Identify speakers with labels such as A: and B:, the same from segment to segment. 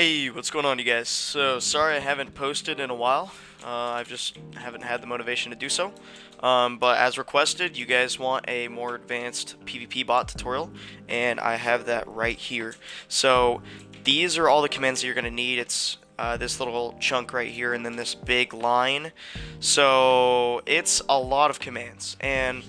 A: Hey, what's going on, you guys? So, sorry I haven't posted in a while. I just haven't had the motivation to do so. But as requested, you guys want a more advanced PvP bot tutorial, and I have that right here. So, these are all the commands that you're going to need. It's this little chunk right here, and then this big line. So, it's a lot of commands, and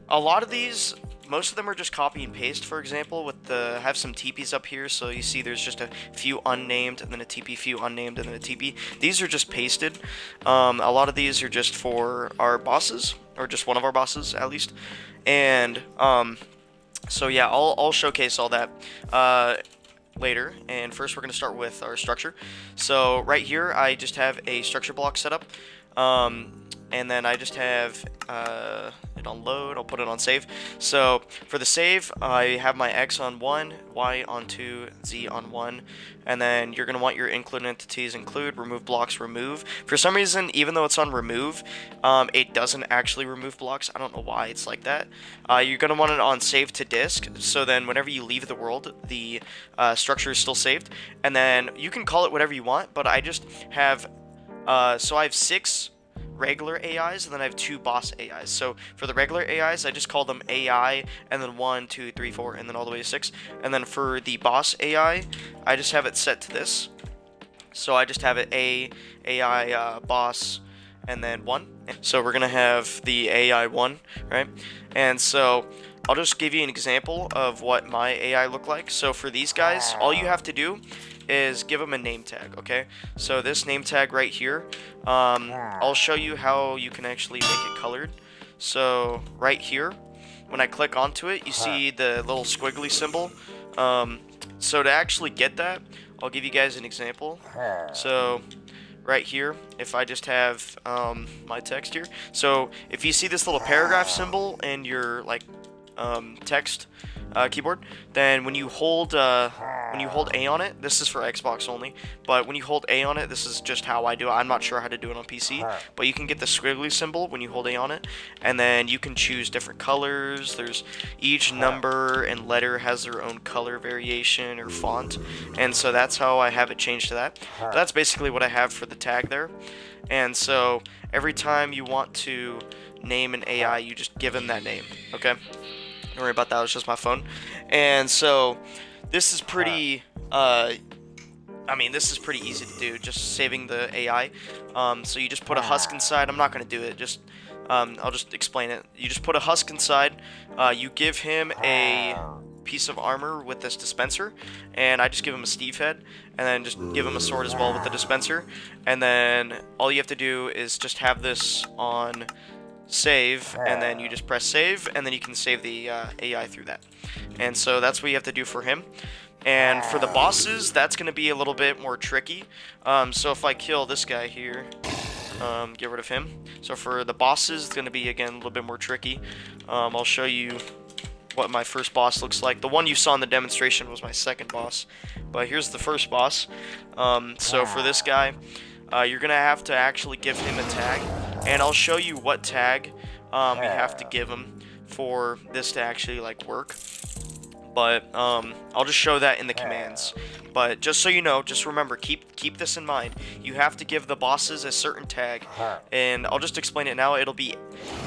A: a lot of these, most of them are just copy and paste. For example, with the have some TPs up here, so you see there's just a few unnamed, and then a TP, few unnamed, and then a TP. These are just pasted. A lot of these are just for our bosses, or just one of our bosses at least. And so yeah, I'll showcase all that later. And first, we're gonna start with our structure. So right here, I just have a structure block set up. And then I just have it on load. I'll put it on save. So for the save, I have my X on 1, Y on 2, Z on 1, and then you're going to want your include entities include, remove blocks, remove. For some reason, even though it's on remove, it doesn't actually remove blocks. I don't know why it's like that. You're going to want it on save to disk, so then whenever you leave the world, the structure is still saved. And then you can call it whatever you want, but I just have, so I have 6 regular AIs, and then I have 2 boss AIs. So for the regular AIs, I just call them AI, and then 1, 2, 3, 4, and then all the way to 6. And then for the boss AI, I just have it set to this. So I just have it AI boss, and then 1. So we're gonna have the AI 1, right? And so I'll just give you an example of what my AI look like. So for these guys, all you have to do is give them a name tag, okay? So this name tag right here, I'll show you how you can actually make it colored. So right here, when I click onto it, you see the little squiggly symbol. So to actually get that, I'll give you guys an example. So right here, if I just have my text here, so if you see this little paragraph symbol in your text keyboard, then when you hold A on it, this is for Xbox only, but when you hold A on it, this is just how I do it. I'm not sure how to do it on PC, but you can get the squiggly symbol when you hold A on it, and then you can choose different colors. There's each number and letter has their own color variation or font, and so that's how I have it changed to that. But that's basically what I have for the tag there. And so every time you want to name an AI, you just give him that name, okay? Don't worry about that, it was just my phone. And so this is pretty this is pretty easy to do, just saving the AI. So you just put a husk inside. I'm not going to do it, just I'll just explain it. You just put a husk inside, you give him a piece of armor with this dispenser, and I just give him a Steve head, and then just give him a sword as well with the dispenser. And then all you have to do is just have this on save, and then you just press save, and then you can save the AI through that. And so that's what you have to do for him. And for the bosses, that's going to be a little bit more tricky. So if I kill this guy here, get rid of him. So for the bosses, it's going to be, again, a little bit more tricky. I'll show you what my first boss looks like. The one you saw in the demonstration was my second boss, but here's the first boss. So for this guy, you're going to have to actually give him a tag, and I'll show you what tag we have to give him for this to actually work. But I'll just show that in the commands. But just so you know, just remember, keep this in mind. You have to give the bosses a certain tag, and I'll just explain it now. It'll be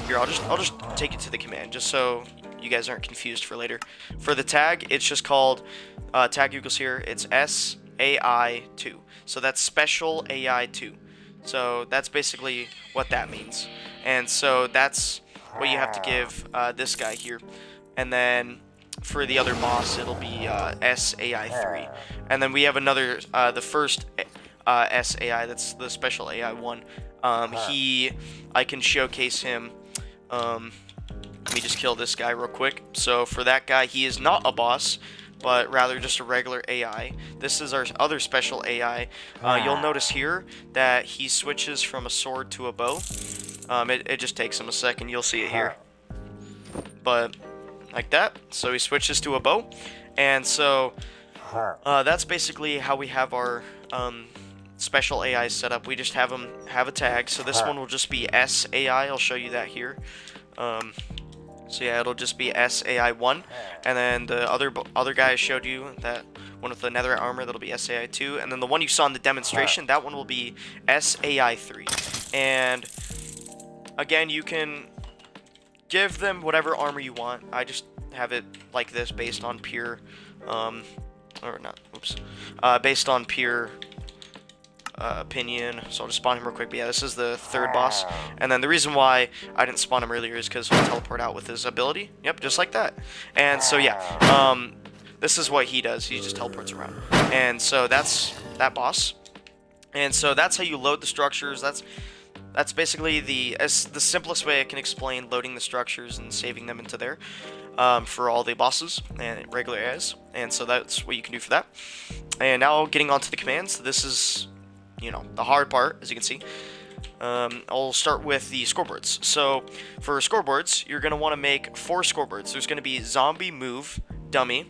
A: here. I'll just take it to the command, just so you guys aren't confused for later. For the tag, it's just called tag equals here. It's SAI2. So that's special AI2. So that's basically what that means. And so that's what you have to give this guy here. And then for the other boss, it'll be SAI3. And then we have another, the first SAI, that's the special AI1. I can showcase him. Let me just kill this guy real quick. So for that guy, he is not a boss, but rather just a regular AI. This is our other special AI. You'll notice here that he switches from a sword to a bow. It just takes him a second. You'll see it here. But like that. So he switches to a bow. And so that's basically how we have our special AI set up. We just have them have a tag. So this one will just be SAI. I'll show you that here. So yeah, it'll just be SAI1, and then the other guy I showed you, that one with the netherite armor, that'll be SAI2, and then the one you saw in the demonstration, that one will be SAI3. And again, you can give them whatever armor you want. I just have it like this based on pure, or not, oops, based on pure opinion. So I'll just spawn him real quick. But yeah, this is the third boss. And then the reason why I didn't spawn him earlier is because he'll teleport out with his ability. Yep, just like that. And so yeah, this is what he does. He just teleports around. And so that's that boss. And so that's how you load the structures. That's basically the simplest way I can explain loading the structures and saving them into there for all the bosses and regular AIs. And so that's what you can do for that. And now getting on to the commands. This is, you know, the hard part, as you can see. I'll start with the scoreboards. So for scoreboards, you're going to want to make 4 scoreboards. There's going to be zombie move dummy.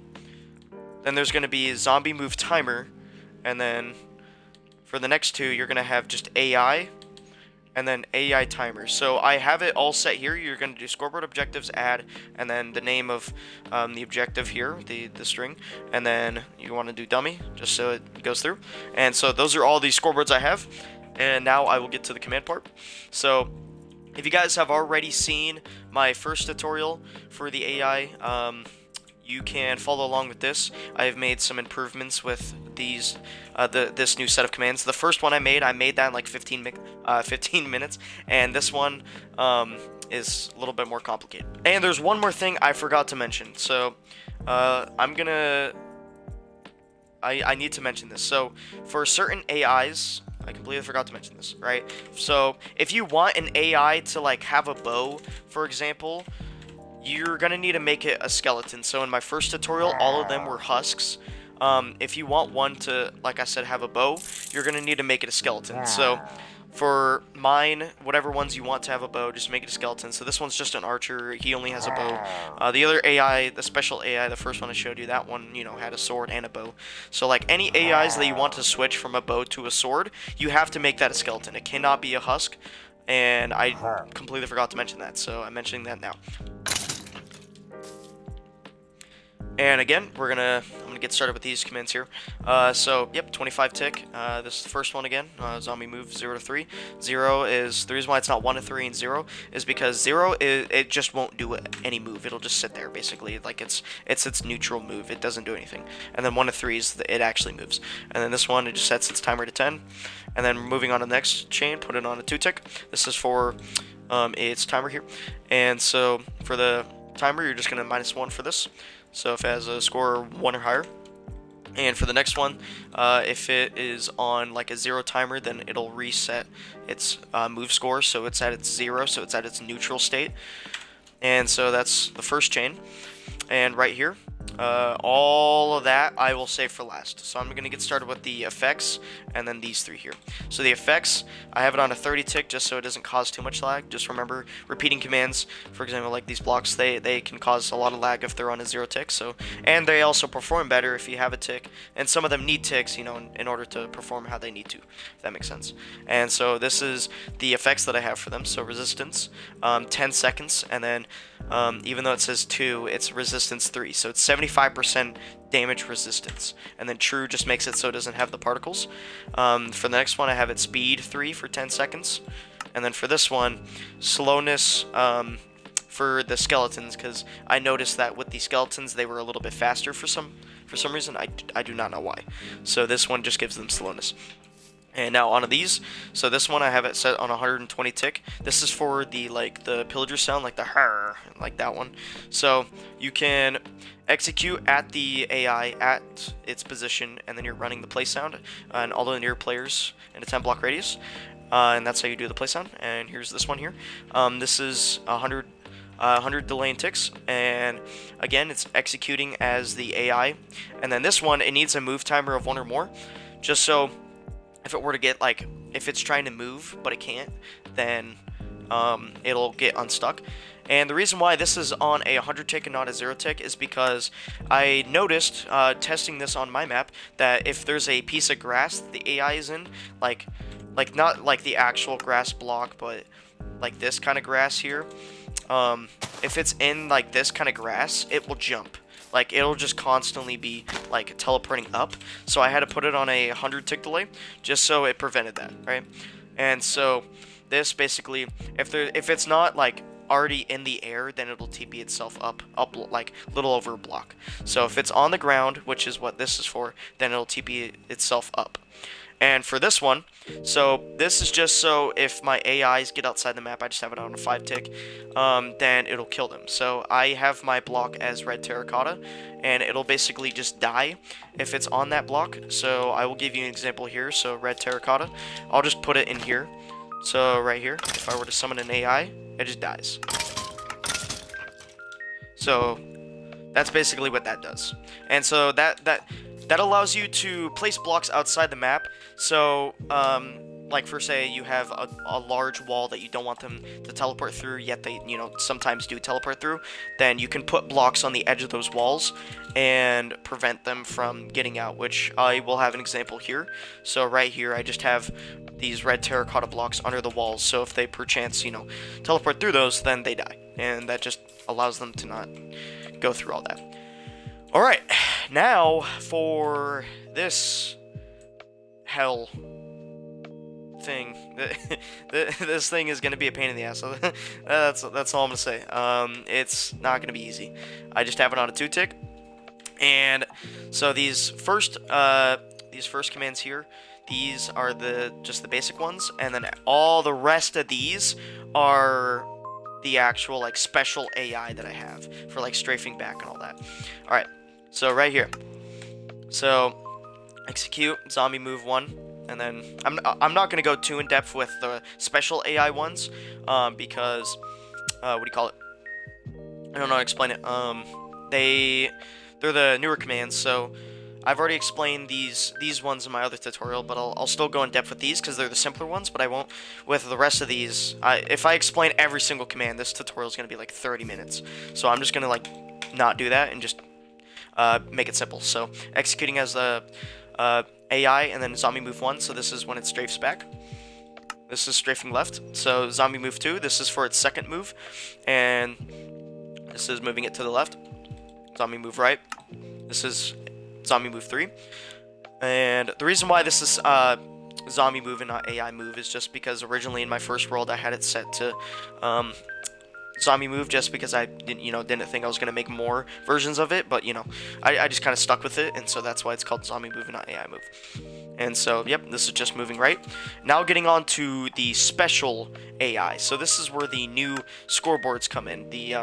A: Then there's going to be zombie move timer. And then for the next 2, you're going to have just AI. And then AI timer. So I have it all set here. You're going to do scoreboard objectives, add, and then the name of the objective here, the string, and then you want to do dummy, just so it goes through. And so those are all the scoreboards I have. And now I will get to the command part. So if you guys have already seen my first tutorial for the AI, you can follow along with this. I have made some improvements with these, this new set of commands. The first one I made that in like 15 minutes, and this one is a little bit more complicated. And there's one more thing I forgot to mention. So I need to mention this. So for certain AIs, I completely forgot to mention this, right? So if you want an AI to like have a bow, for example, you're gonna need to make it a skeleton. So in my first tutorial, all of them were husks. If you want one to, like I said, have a bow, you're gonna need to make it a skeleton. So for mine, whatever ones you want to have a bow, just make it a skeleton. So this one's just an archer. He only has a bow. The other AI, the special AI, the first one I showed you, that one, you know, had a sword and a bow. So like any AIs that you want to switch from a bow to a sword, you have to make that a skeleton. It cannot be a husk. And I completely forgot to mention that, so I'm mentioning that now. And again, I'm gonna get started with these commands here. So yep, 25 tick. This is the first one again. Zombie move 0 to 3. 0 is the reason why it's not 1 to 3 and 0 is because 0 it just won't do any move. It'll just sit there basically, like it's its neutral move. It doesn't do anything. And then 1 to 3 is it actually moves. And then this one, it just sets its timer to 10. And then moving on to the next chain, put it on a 2 tick. This is for its timer here. And so for the timer, you're just gonna -1 for this. So if it has a score 1 or higher. And for the next one, if it is on like a 0 timer, then it'll reset its move score, so it's at its 0, so it's at its neutral state. And so that's the first chain. And right here, all of that I will save for last. So I'm going to get started with the effects and then these 3 here. So the effects, I have it on a 30 tick just so it doesn't cause too much lag. Just remember, repeating commands, for example, like these blocks, they can cause a lot of lag if they're on a 0 tick. So, and they also perform better if you have a tick. And some of them need ticks, you know, in order to perform how they need to, if that makes sense. And so this is the effects that I have for them. So resistance, 10 seconds, and then even though it says 2, it's resistance 3. So it's 75% damage resistance. And then true just makes it so it doesn't have the particles. For the next one, I have it speed 3 for 10 seconds. And then for this one, slowness for the skeletons, because I noticed that with the skeletons, they were a little bit faster for some reason. I do not know why. So this one just gives them slowness. And now onto these. So this one I have it set on 120 tick. This is for the the pillager sound, like the har, like that one. So you can execute at the AI at its position, and then you're running the play sound and all the near players in a 10 block radius. And that's how you do the play sound. And here's this one here. This is 100 delaying ticks, and again it's executing as the AI. And then this one, it needs a move timer of 1 or more, just so if it were to get, like, if it's trying to move but it can't, then it'll get unstuck. And the reason why this is on a 100 tick and not a 0 tick is because I noticed, testing this on my map, that if there's a piece of grass that the AI is in, like not like the actual grass block, but like this kind of grass here, if it's in like this kind of grass, it will jump. Like, it'll just constantly be like teleporting up. So I had to put it on a 100 tick delay just so it prevented that, right? And so this basically, if it's not like already in the air, then it'll TP itself up like a little over a block. So if it's on the ground, which is what this is for, then it'll TP itself up. And for this one, so this is just so if my AIs get outside the map, I just have it on a 5 tick, then it'll kill them. So I have my block as red terracotta, and it'll basically just die if it's on that block. So I will give you an example here. So red terracotta, I'll just put it in here. So right here, if I were to summon an AI, it just dies. So that's basically what that does. And so that allows you to place blocks outside the map. So, like for say you have a large wall that you don't want them to teleport through, yet they, sometimes do teleport through, then you can put blocks on the edge of those walls and prevent them from getting out, which I will have an example here. So right here, I just have these red terracotta blocks under the walls, so if they perchance, teleport through those, then they die. And that just allows them to not go through all that. Alright, now for this hell thing. This thing is going to be a pain in the ass. So that's all I'm going to say. It's not going to be easy. I just have it on a 2 tick. And so these first commands here, these are just the basic ones, and then all the rest of these are the actual like special AI that I have for like strafing back and all that. All right. So right here, so execute zombie move 1, and then I'm not gonna go too in depth with the special AI ones, because what do you call it? I don't know how to explain it. They're the newer commands, so I've already explained these ones in my other tutorial, but I'll still go in depth with these because they're the simpler ones, but I won't with the rest of these. If I explain every single command, this tutorial is gonna be like 30 minutes, so I'm just gonna like not do that and just make it simple. So executing as the AI, and then zombie move 1, so this is when it strafes back. This is strafing left. So zombie move 2, this is for its second move, and this is moving it to the left. Zombie move right, this is zombie move 3. And the reason why this is zombie move and not AI move is just because originally in my first world I had it set to zombie move, just because I didn't think I was gonna make more versions of it, but I just kind of stuck with it, and so that's why it's called zombie move and not AI move. And so yep, this is just moving right. Now getting on to the special AI. So this is where the new scoreboards come in, the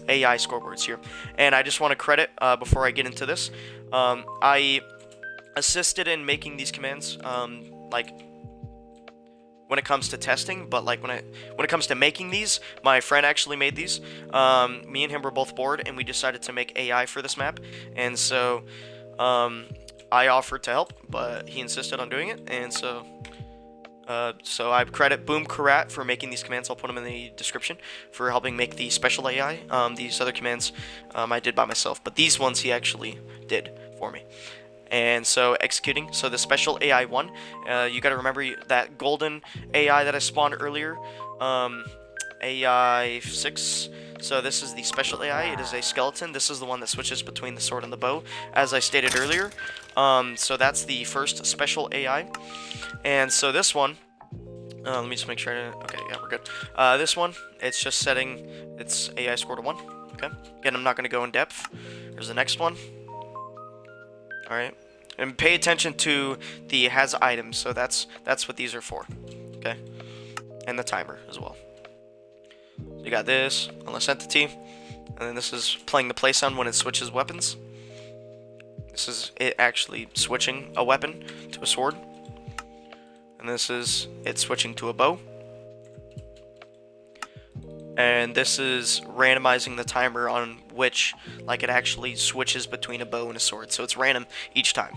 A: AI scoreboards here. And I just want to credit before I get into this, I assisted in making these commands, like when it comes to testing, but like when it comes to making these, my friend actually made these. Me and him were both bored, and we decided to make AI for this map, and so I offered to help, but he insisted on doing it, and so I credit Boom Karat for making these commands. I'll put them in the description for helping make the special AI. These other commands I did by myself, but these ones he actually did for me. And so executing, so the special AI 1, you got to remember that golden AI that I spawned earlier, AI 6. So this is the special AI. It is a skeleton. This is the one that switches between the sword and the bow, as I stated earlier. So that's the first special AI. And so this one, let me just make sure. Okay, yeah, we're good. This one, it's just setting its AI score to 1. Okay. Again, I'm not going to go in depth. There's the next one. Alright, and pay attention to the has items, so that's what these are for, okay, and the timer as well. So you got this, unless entity, and then this is playing the play sound when it switches weapons. This is it actually switching a weapon to a sword, and this is it switching to a bow. And this is randomizing the timer on which, like, it actually switches between a bow and a sword. So it's random each time.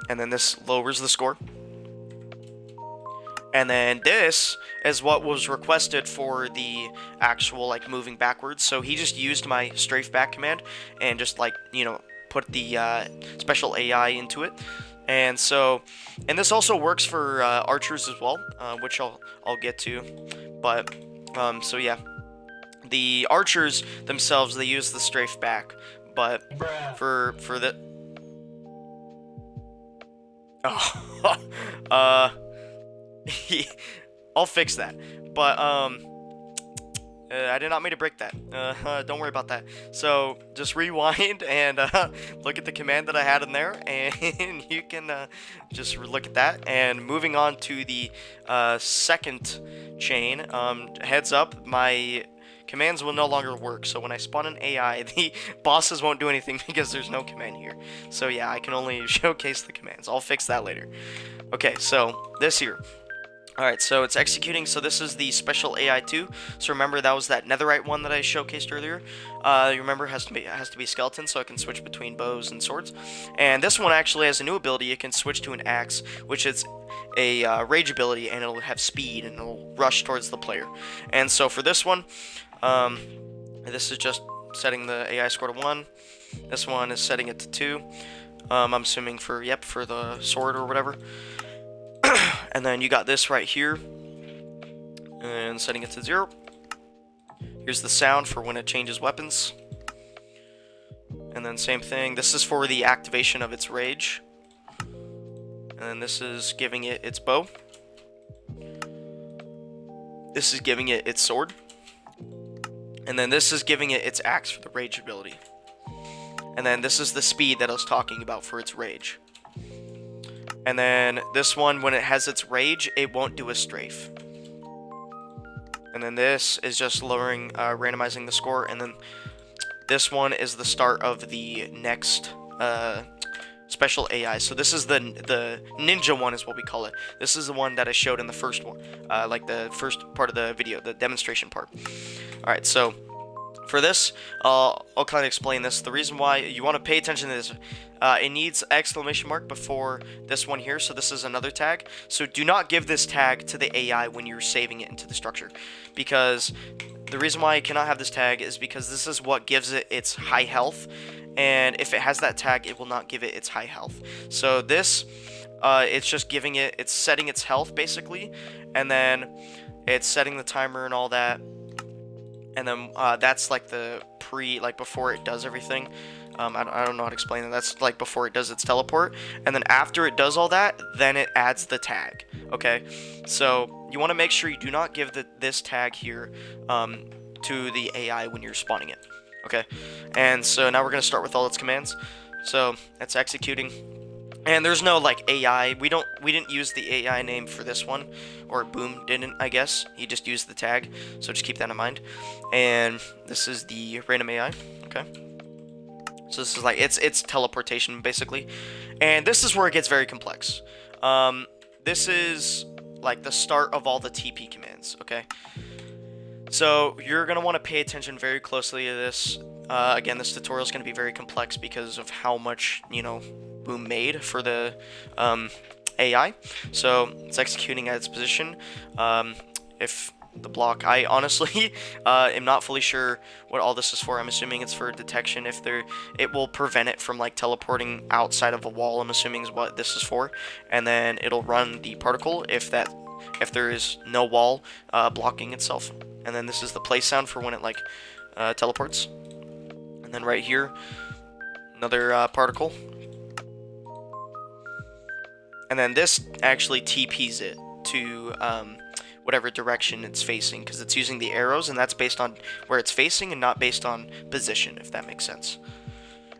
A: And then this lowers the score. And then this is what was requested for the actual, like, moving backwards. So he just used my strafe back command and just, like, put the special AI into it. And so, and this also works for archers as well, which I'll get to. But So yeah, the archers themselves, they use the strafe back, but for the oh, I'll fix that. But I did not mean to break that. Don't worry about that. So just rewind and look at the command that I had in there, and you can just look at that. And moving on to the second chain, heads up, my commands will no longer work. So when I spawn an AI, the bosses won't do anything because there's no command here. So yeah, I can only showcase the commands. I'll fix that later. Okay, so this here. Alright, so it's executing. So this is the special AI2. So remember, that was that netherite one that I showcased earlier. You remember, it has to be skeleton, so it can switch between bows and swords. And this one actually has a new ability. It can switch to an axe, which is a rage ability, and it'll have speed, and it'll rush towards the player. And so for this one, this is just setting the AI score to 1. This one is setting it to 2. I'm assuming for the sword or whatever. And then you got this right here, and setting it to 0. Here's the sound for when it changes weapons. And then same thing, this is for the activation of its rage. And then this is giving it its bow. This is giving it its sword. And then this is giving it its axe for the rage ability. And then this is the speed that I was talking about for its rage. And then this one, when it has its rage, it won't do a strafe. And then this is just lowering, randomizing the score. And then this one is the start of the next special AI. So this is the ninja one is what we call it. This is the one that I showed in the first one, like the first part of the video, the demonstration part. All right, so for this, I'll kind of explain this. The reason why you want to pay attention to this, it needs exclamation mark before this one here, so this is another tag. So do not give this tag to the AI when you're saving it into the structure, because the reason why you cannot have this tag is because this is what gives it its high health, and if it has that tag, it will not give it its high health. So this, it's just giving it, it's setting its health basically, and then it's setting the timer and all that. And then that's like the like before it does everything. I don't know how to explain it. That's like before it does its teleport. And then after it does all that, then it adds the tag. Okay, so you want to make sure you do not give this tag here to the AI when you're spawning it. Okay, and so now we're going to start with all its commands. So it's executing. And there's no like AI. We didn't use the AI name for this one, or Boom didn't, I guess. He just used the tag, so just keep that in mind. And this is the random AI. Okay. So this is like it's teleportation basically, and this is where it gets very complex. This is like the start of all the TP commands. Okay. So you're gonna want to pay attention very closely to this. Again, this tutorial is gonna be very complex because of how much Boom made for the AI. So it's executing at its position. If the block, I honestly am not fully sure what all this is for. I'm assuming it's for detection. If it will prevent it from like teleporting outside of a wall, I'm assuming is what this is for. And then it'll run the particle if there is no wall blocking itself. And then this is the play sound for when it like teleports. And then right here, another particle. And then this actually TPs it to whatever direction it's facing, because it's using the arrows, and that's based on where it's facing and not based on position, if that makes sense.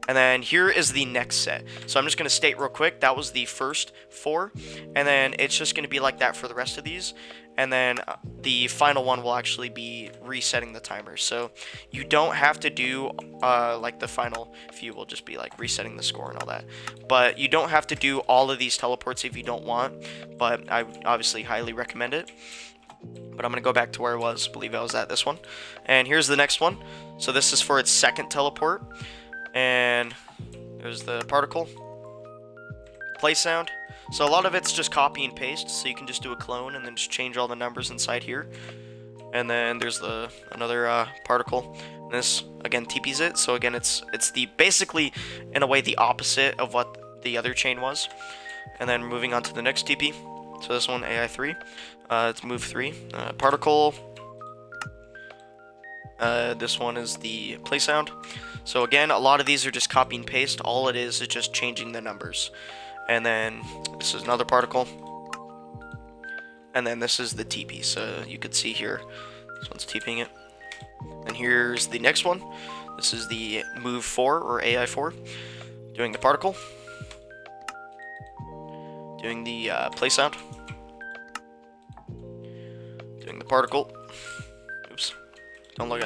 A: And then here is the next set. So I'm just going to state real quick, that was the first 4, and then it's just going to be like that for the rest of these. And then the final one will actually be resetting the timer. So you don't have to do like the final few will just be like resetting the score and all that. But you don't have to do all of these teleports if you don't want. But I obviously highly recommend it. But I'm going to go back to where I was. I believe I was at this one. And here's the next one. So this is for its second teleport. And there's the particle. Play sound. So a lot of it's just copy and paste, so you can just do a clone and then just change all the numbers inside here. And then there's another particle. And this again TPs it. So again, it's the basically in a way the opposite of what the other chain was. And then moving on to the next TP. So this one AI3, it's move 3 particle. This one is the play sound. So again, a lot of these are just copy and paste. All it is just changing the numbers. And then this is another particle. And then this is the TP. So you could see here, this one's TPing it. And here's the next one. This is the move 4 or AI4, doing the particle, doing the play sound, doing the particle. Oops, don't worry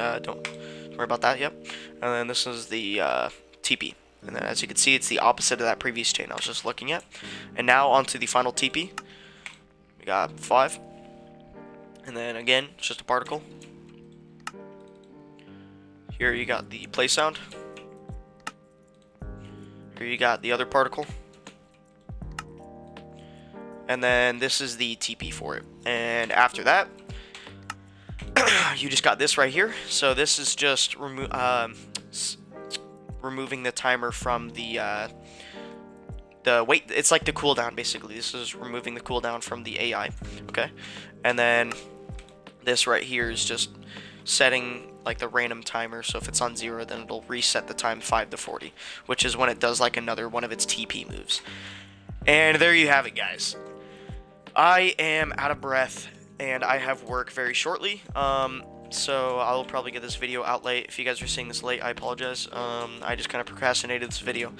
A: about that. Yep. And then this is the TP. And then as you can see, it's the opposite of that previous chain I was just looking at. And now onto the final TP. We got 5. And then again, it's just a particle. Here you got the play sound. Here you got the other particle. And then this is the TP for it. And after that, you just got this right here. So this is just removing the timer from the wait. It's like the cooldown basically. This is removing the cooldown from the AI. Okay, and then this right here is just setting like the random timer. So if it's on 0, then it'll reset the time 5 to 40, which is when it does like another one of its TP moves. And there you have it, guys. I am out of breath and I have work very shortly. So I'll probably get this video out late. If you guys are seeing this late, I apologize. I just kind of procrastinated this video.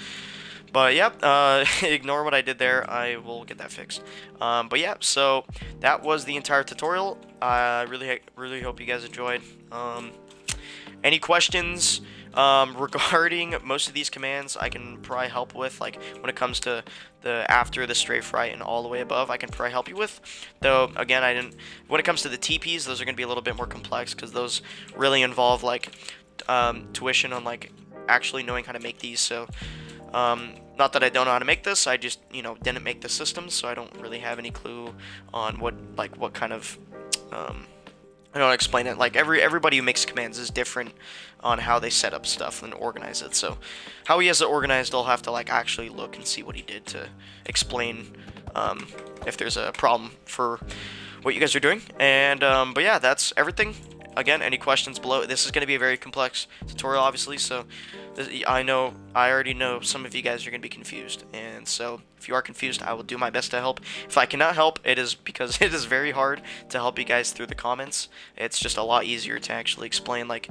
A: But yeah, ignore what I did there. I will get that fixed. But yeah, so that was the entire tutorial. I really hope you guys enjoyed. Any questions regarding most of these commands, I can probably help with. Like when it comes to the after, the strafe right, and all the way above, I can probably help you with. Though again, when it comes to the TPs, those are going to be a little bit more complex because those really involve like tuition on like actually knowing how to make these. So not that I don't know how to make this, I just didn't make the system, so I don't really have any clue on what kind of I don't explain it. Like everybody who makes commands is different on how they set up stuff and organize it. So how he has it organized, I'll have to like actually look and see what he did to explain if there's a problem for what you guys are doing. And but yeah, that's everything. Again, any questions below. This is going to be a very complex tutorial, obviously, so I already know some of you guys are going to be confused, and so if you are confused, I will do my best to help. If I cannot help, it is because it is very hard to help you guys through the comments. It's just a lot easier to actually explain like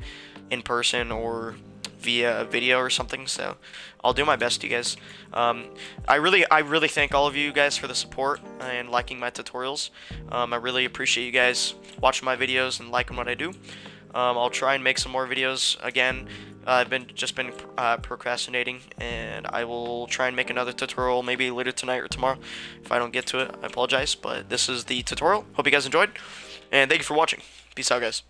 A: in person or via video or something, so I'll do my best, you guys. I really thank all of you guys for the support and liking my tutorials. I really appreciate you guys watching my videos and liking what I do. I'll try and make some more videos. Again, I've just been procrastinating, and I will try and make another tutorial maybe later tonight or tomorrow. If I don't get to it, I apologize, but this is the tutorial. Hope you guys enjoyed, and thank you for watching. Peace out, guys.